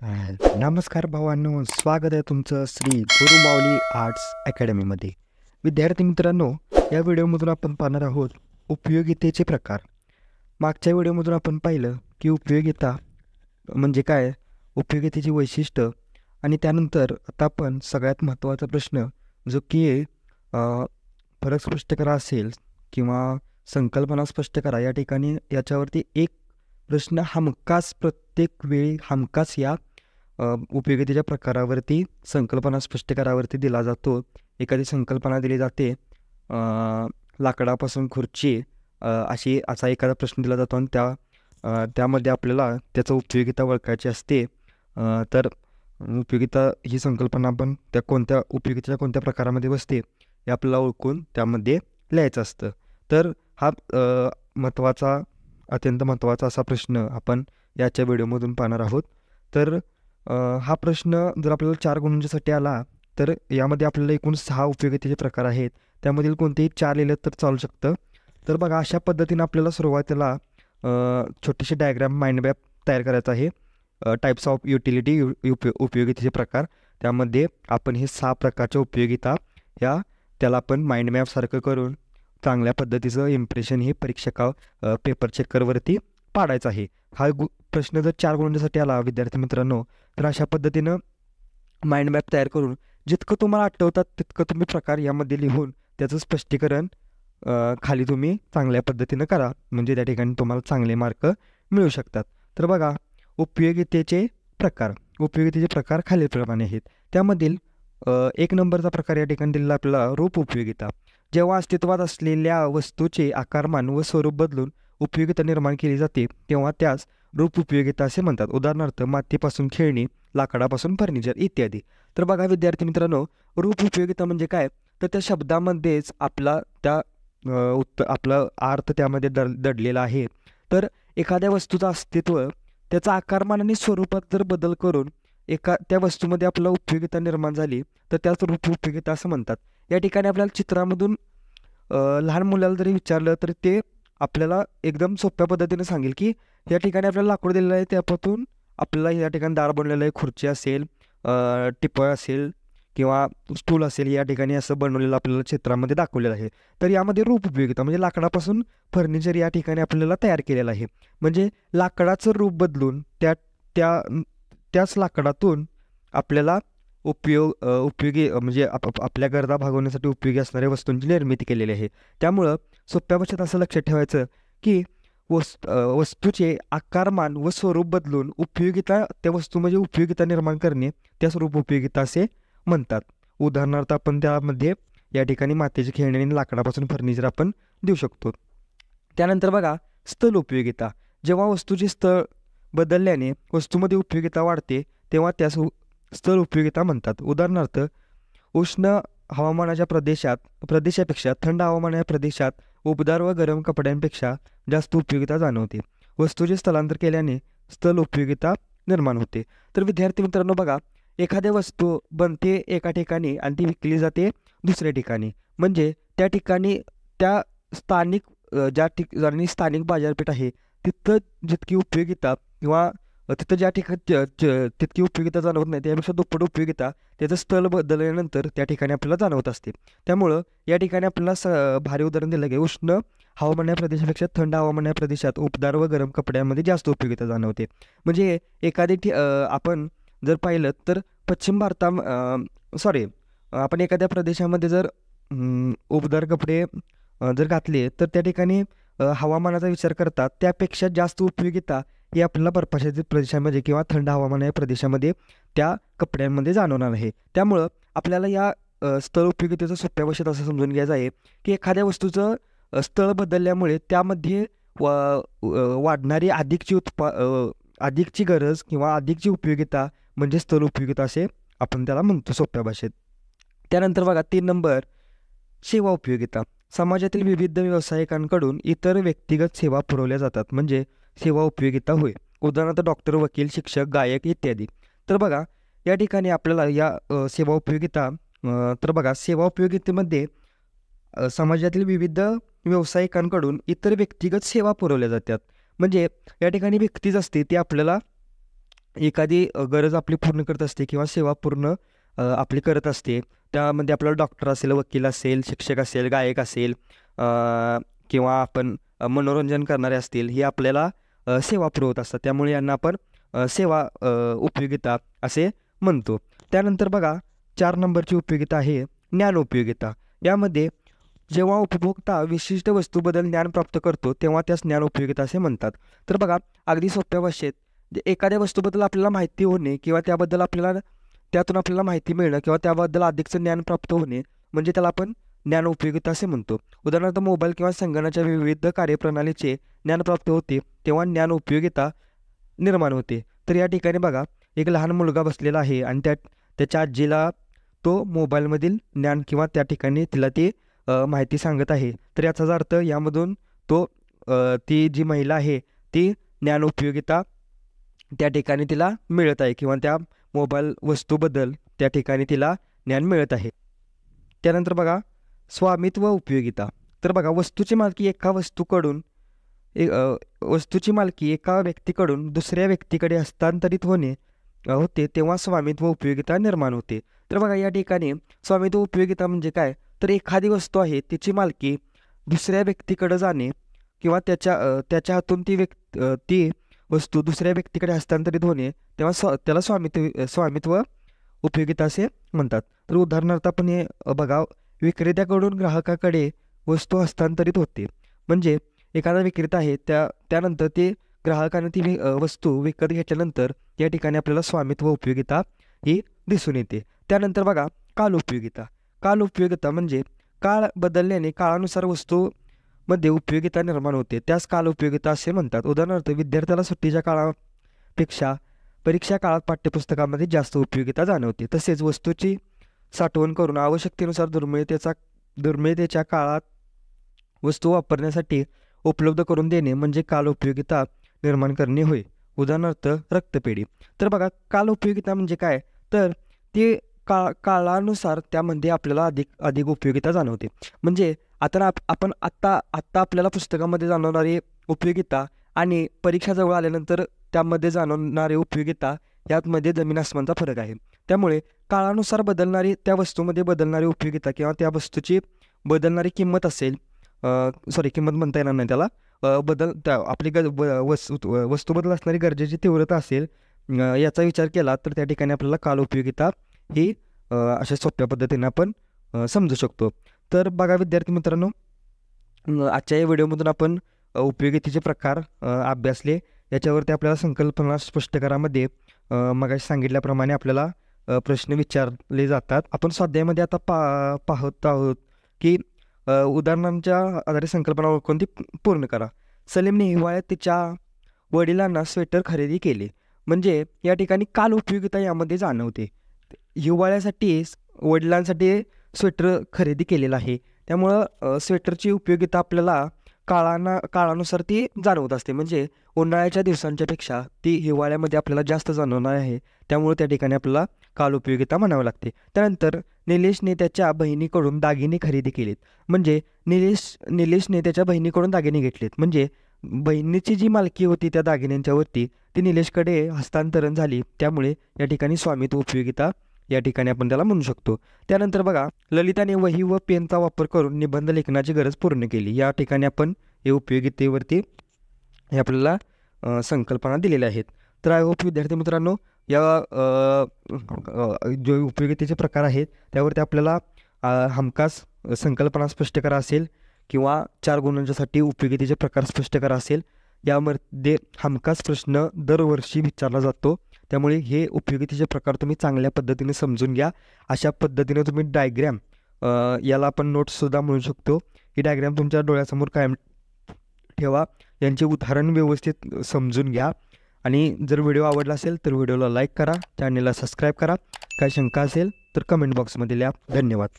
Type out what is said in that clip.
नमस्कार भावांनो, स्वागत आहे तुमचं श्री गुरुमाऊली आर्ट्स अकॅडमीमध्ये. विद्यार्थी मित्रांनो, या व्हिडिओमधून आपण पाहणार आहोत उपयोगितेचे प्रकार. मागच्या व्हिडिओमधून आपण पाहिलं की उपयोगिता म्हणजे काय, उपयोगितेची वैशिष्ट्य, आणि त्यानंतर आता आपण सगळ्यात महत्त्वाचा प्रश्न जो की फरक स्पष्ट करा असेल किंवा संकल्पना स्पष्ट करा, या ठिकाणी याच्यावरती एक प्रश्न हमखास प्रत्येक वेळी हमखास या उपयोगितेच्या प्रकारावरती संकल्पना स्पष्ट करावरती दिला जातो. एखादी संकल्पना दिली जाते, लाकडापासून खुर्ची असा एखादा प्रश्न दिला जातो आणि त्यामध्ये आपल्याला त्याचं उपयोगिता ओळखायची असते. तर उपयोगिता ही संकल्पना आपण त्या कोणत्या उपयोगितेच्या कोणत्या प्रकारामध्ये बसते हे आपल्याला ओळखून त्यामध्ये लिहायचं असतं. तर हा अत्यंत महत्त्वाचा असा प्रश्न आपण याच्या व्हिडिओमधून पाहणार आहोत. तर हा प्रश्न जर आपल्याला 4 गुणांसाठी आला तर यामध्ये आपल्याला एकूण 6 उपयोगितेचे प्रकार आहेत. त्यामधील कोणतेही 4 लिहिलं तर चालू शकतं. तर बघा, अशा पद्धतीनं आपल्याला सुरुवातीला छोटीशी डायग्राम माइंड मॅप तयार करायचा आहे. टाईप्स ऑफ युटिलिटी उपयोगितेचे प्रकार, त्यामध्ये आपण हे 6 प्रकारच्या उपयोगिता त्याला आपण माइंड मॅपसारखं करून चांगल्या पद्धतीचं इम्प्रेशन हे पेपर चेकरवरती पाडायचं आहे. हा प्रश्न जर 4 गुणांसाठी आला विद्यार्थी मित्रांनो, तर अशा पद्धतीनं माइंड मॅप तयार करून जितकं तुम्हाला आठवतात तितकं तुम्ही प्रकार यामध्ये लिहून त्याचं स्पष्टीकरण खाली तुम्ही चांगल्या पद्धतीनं करा, म्हणजे त्या ठिकाणी तुम्हाला चांगले मार्क मिळू शकतात. तर बघा, उपयोगितेचे प्रकार खालीलप्रमाणे आहेत. त्यामधील 1 नंबरचा प्रकार या ठिकाणी दिलेला आपल्याला रूप उपयोगिता. जेव्हा अस्तित्वात असलेल्या वस्तूचे आकारमान व स्वरूप बदलून उपयोगिता निर्माण केली जाते तेव्हा त्यास रूप उपयोगिता असे म्हणतात. उदाहरणार्थ, मातीपासून खेळणी, लाकडापासून फर्निचर इत्यादी. तर बघा विद्यार्थी मित्रांनो, रूप उपयोगिता म्हणजे काय, तर त्या शब्दामध्येच आपला अर्थ त्यामध्ये दडलेला आहे. तर एखाद्या वस्तूचं अस्तित्व, त्याचा आकारमान आणि स्वरूपात जर बदल करून त्या वस्तूमध्ये आपला उपयोगिता निर्माण झाली तर त्याच रूप उपयोगिता असं म्हणतात. या ठिकाणी आपल्याला चित्रामधून लहान मुलाला जरी विचारलं तर ते आपल्याला एकदम सोप्या पद्धतीने सांगेल की या ठिकाणी आपल्याला लाकूड दिलेलं आहे, त्यापासून आपल्याला या ठिकाणी दार बनलेलं आहे, खुर्ची असेल, टिपळ असेल किंवा स्टूल असेल, या ठिकाणी असं बनवलेलं आपल्याला चित्रामध्ये दाखवलेलं आहे. तर यामध्ये रूप उपयोगिता म्हणजे लाकडापासून फर्निचर या ठिकाणी आपल्याला तयार केलेलं आहे. म्हणजे लाकडाचं रूप बदलून त्याच लाकडातून आपल्याला उपयोगी म्हणजे आपल्या गरजा भागवण्यासाठी उपयोगी असणाऱ्या वस्तूंची निर्मिती केलेली आहे. त्यामुळं सोप्या भाषेत असं लक्षात ठेवायचं की वस्तूचे आकारमान व स्वरूप बदलून त्या वस्तूमध्ये उपयोगिता निर्माण करणे त्यास रूप उपयोगिता असे म्हणतात. उदाहरणार्थ आपण त्यामध्ये या ठिकाणी मातीचे खेळणे आणि लाकडापासून फर्निचर आपण देऊ शकतो. त्यानंतर बघा, स्थळ उपयोगिता. जेव्हा वस्तूचे स्थळ बदलल्याने वस्तूमध्ये उपयोगिता वाढते तेव्हा त्यास स्थळ उपयोगिता म्हणतात. उदाहरणार्थ, उष्ण हवामानाच्या प्रदेशापेक्षा थंड हवामानाच्या प्रदेशात उबदार व गरम कपड्यांपेक्षा जास्त उपयोगिता जाणवते. वस्तूचे स्थलांतर केल्याने स्थळ उपयोगिता निर्माण होते. तर विद्यार्थी मित्रांनो बघा, एखादी वस्तू बनते एका ठिकाणी आणि ती विकली जाते दुसऱ्या ठिकाणी, म्हणजे त्या ठिकाणी त्या ज्या ठिकाणी स्थानिक बाजारपेठ आहे तिथं जितकी उपयोगिता किंवा तिथं ज्या ठिकाणी तितकी उपयोगिता जाणवत नाही त्यापेक्षा दुप्पट उपयोगिता त्याचं स्थळ बदलल्यानंतर त्या ठिकाणी आपल्याला जाणवत असते. त्यामुळं या ठिकाणी आपल्याला भारी उदाहरण दिलं की उष्ण हवामानाच्या प्रदेशापेक्षा थंड हवामानाच्या प्रदेशात उबदार व गरम कपड्यांमध्ये जास्त उपयोगिता जाणवते. म्हणजे आपण जर पाहिलं तर आपण एखाद्या प्रदेशामध्ये जर उबदार कपडे जर घातले तर त्या ठिकाणी हवामानाचा विचार करता त्यापेक्षा जास्त उपयोगिता ही आपल्याला बर्फाच्छादित प्रदेशामध्ये किंवा थंड हवामानाच्या प्रदेशामध्ये त्या कपड्यांमध्ये जाणवणार आहे. त्यामुळं आपल्याला या स्थळ उपयोगितेचं सोप्या भाषेत असं समजून घ्यायचं आहे की एखाद्या वस्तूचं स्थळ बदलल्यामुळे त्यामध्ये वाढणारी अधिकची गरज किंवा अधिकची उपयोगिता म्हणजे स्थळ उपयोगिता असे आपण त्याला म्हणतो सोप्या भाषेत. त्यानंतर बघा, 3 नंबर, सेवा उपयोगिता. समाजातील विविध व्यावसायिकांकडून इतर व्यक्तिगत सेवा पुरवल्या जातात म्हणजे सेवा उपयोगिता होय. उदाहरणार्थ, डॉक्टर, वकील, शिक्षक, गायक इत्यादी. तर बघा, या ठिकाणी आपल्याला या सेवा उपयोगितेमध्ये समाजातील विविध व्यावसायिकांकडून इतर व्यक्तिगत सेवा पुरवल्या जातात. म्हणजे या ठिकाणी व्यक्तीच असते ती आपल्याला एखादी गरज आपली पूर्ण करत असते किंवा सेवा पूर्ण आपली करत असते. त्यामध्ये आपल्याला डॉक्टर असेल, वकील असेल, शिक्षक असेल, गायक असेल, अ, किंवा आपण मनोरंजन करणारे असतील, हे आपल्याला सेवा पुरवत असतात. त्यामुळे यांना आपण सेवा उपयोगिता असे म्हणतो. त्यानंतर बघा 4 नंबरची उपयोगिता आहे ज्ञान उपयोगिता. यामध्ये जेव्हा उपभोक्ता विशिष्ट वस्तूबद्दल ज्ञान प्राप्त करतो तेव्हा त्यास ज्ञान उपयोगिता असे म्हणतात. तर बघा अगदी सोप्या भाषेत एखाद्या वस्तूबद्दल आपल्याला माहिती होणे किंवा त्याबद्दल आपल्याला त्यातून आपल्याला माहिती मिळणं किंवा त्याबद्दल अधिकचं ज्ञान प्राप्त होणे म्हणजे त्याला आपण ज्ञान उपयोगिता असे म्हणतो. उदाहरणार्थ मोबाईल किंवा संगणकाच्या विविध कार्यप्रणालीचे ज्ञान प्राप्त होते तेव्हा ज्ञान उपयोगिता निर्माण होते. तर या ठिकाणी बघा एक लहान मुलगा बसलेला आहे आणि त्याच्या आजीला तो मोबाईलमधील ज्ञान किंवा त्या ठिकाणी तिला ती माहिती सांगत आहे. तर याचाच अर्थ यामधून ती जी महिला आहे ती ज्ञान उपयोगिता त्या ठिकाणी तिला मिळत आहे किंवा त्या मोबाईल वस्तूबद्दल त्या ठिकाणी तिला ज्ञान मिळत आहे. त्यानंतर बघा स्वामित्व उपयोगिता. तर बघा वस्तूची मालकी एका व्यक्तीकडून दुसऱ्या व्यक्तीकडे हस्तांतरित होते तेव्हा स्वामित्व उपयोगिता निर्माण होते. तर बघा या ठिकाणी स्वामित्व उपयोगिता म्हणजे काय, तर एखादी वस्तू आहे तिची मालकी दुसऱ्या व्यक्तीकडे जाणे किंवा त्याच्या हातून ती वस्तू दुसऱ्या व्यक्तीकडे हस्तांतरित होणे तेव्हा त्याला स्वामित्व उपयोगिता असे म्हणतात. तर उदाहरणार्थ आपण हे बघा विक्रेत्याकडून ग्राहकाकडे वस्तू हस्तांतरित होते. म्हणजे एखादा विक्रेता आहे त्यानंतर ते ग्राहकाने ती वस्तू विकत घेतल्यानंतर या ठिकाणी आपल्याला स्वामित्व उपयोगिता ही दिसून येते. त्यानंतर बघा काल उपयोगिता म्हणजे काळ बदलल्याने काळानुसार वस्तूमध्ये उपयोगिता निर्माण होते त्यास काल उपयोगिता असे म्हणतात. उदाहरणार्थ विद्यार्थ्याला सुट्टीच्या काळापेक्षा परीक्षा काळात पाठ्यपुस्तकामध्ये जास्त उपयोगिता जाणवते. तसेच वस्तूची साठवण करून आवश्यकतेनुसार दुर्मिळतेच्या काळात वस्तू वापरण्यासाठी उपलब्ध करून देणे म्हणजे काल उपयोगिता निर्माण करणे होय. उदाहरणार्थ रक्तपेढी. तर बघा काल उपयोगिता म्हणजे काय, तर ते काळानुसार त्यामध्ये आपल्याला अधिक उपयोगिता जाणवते. म्हणजे आपण आत्ता आपल्याला पुस्तकामध्ये जाणवणारी उपयोगिता आणि परीक्षा जवळ आल्यानंतर त्यामध्ये जाणवणारी उपयोगिता यामध्ये जमीन आसमानचा फरक आहे. त्यामुळे काळानुसार त्या वस्तूमध्ये बदलणारी उपयोगिता किंवा त्या वस्तूची बदलणारी किंमत असेल, किंमत म्हणता येणार नाही त्याला, आपली वस्तूबद्दल असणारी गरजेची तीव्रता असेल, याचा विचार केला तर त्या ठिकाणी आपल्याला काल उपयोगिता ही अशा सोप्या पद्धतीने आपण समजू शकतो. तर बघा विद्यार्थी मित्रांनो, आजच्या या व्हिडिओमधून आपण उपयोगितेचे प्रकार अभ्यासले. याच्यावरती आपल्याला संकल्पना स्पष्टीकरणामध्ये मगाशी सांगितल्याप्रमाणे आपल्याला प्रश्न विचारले जातात. आपण स्वाध्यायामध्ये आता पाहत आहोत की उदाहरणांच्या आधारे संकल्पना ओळखून ती पूर्ण करा. सलीमने हिवाळ्यात तिच्या वडिलांना स्वेटर खरेदी केले. म्हणजे या ठिकाणी काल उपयोगिता यामध्ये जाणवते. हिवाळ्यासाठी वडिलांसाठी स्वेटर खरेदी केलेला आहे त्यामुळं स्वेटरची उपयोगिता आपल्याला काळानुसार ती जाणवत असते. म्हणजे उन्हाळ्याच्या दिवसांच्या पेक्षा ती हिवाळ्यामध्ये आपल्याला जास्त जाणवणार आहे त्यामुळे त्या ठिकाणी आपल्याला काल उपयोगिता म्हणावी लागते. त्यानंतर निलेशने त्याच्या बहिणीकडून दागिने खरेदी केलेत. म्हणजे निलेशने त्याच्या बहिणीकडून दागिने घेतलेत. म्हणजे बहिणीची जी मालकी होती त्या दागिन्यांच्यावरती ती निलेशकडे हस्तांतरण झाली. त्यामुळे या ठिकाणी स्वामित्व उपयोगिता या ठिकाणी आपण त्याला म्हणू शकतो. त्यानंतर बघा ललिताने वही व पेनचा वापर करून निबंध लेखनाची गरज पूर्ण केली. या ठिकाणी आपण हे उपयोगितेवरती हे आपल्याला संकल्पना दिलेल्या आहेत. तर आय होप विद्यार्थी मित्रांनो या जे उपयोगितेचे प्रकार आहेत त्यावरती आपल्याला हमखास संकल्पना स्पष्ट करा असेल किंवा 4 गुणांच्यासाठी उपयोगितेचे प्रकार स्पष्ट करा असेल, यामध्ये हमखास प्रश्न दरवर्षी विचारला जातो. त्यामुळे हे उपयोगितेचे प्रकार तुम्ही चांगल्या पद्धतीने समजून घ्या. अशा पद्धतीने तुम्ही डायग्रॅम, याला आपण नोट्ससुद्धा म्हणू शकतो, ही डायग्रॅम तुमच्या डोळ्यासमोर कायम ठेवा. यांचे उदाहरण व्यवस्थित समजून घ्या. आणि जर व्हिडिओ आवडला असेल तर व्हिडिओला लाईक करा, चॅनलला सबस्क्राईब करा. काही शंका असेल तर कमेंट बॉक्समध्ये लिहा. धन्यवाद.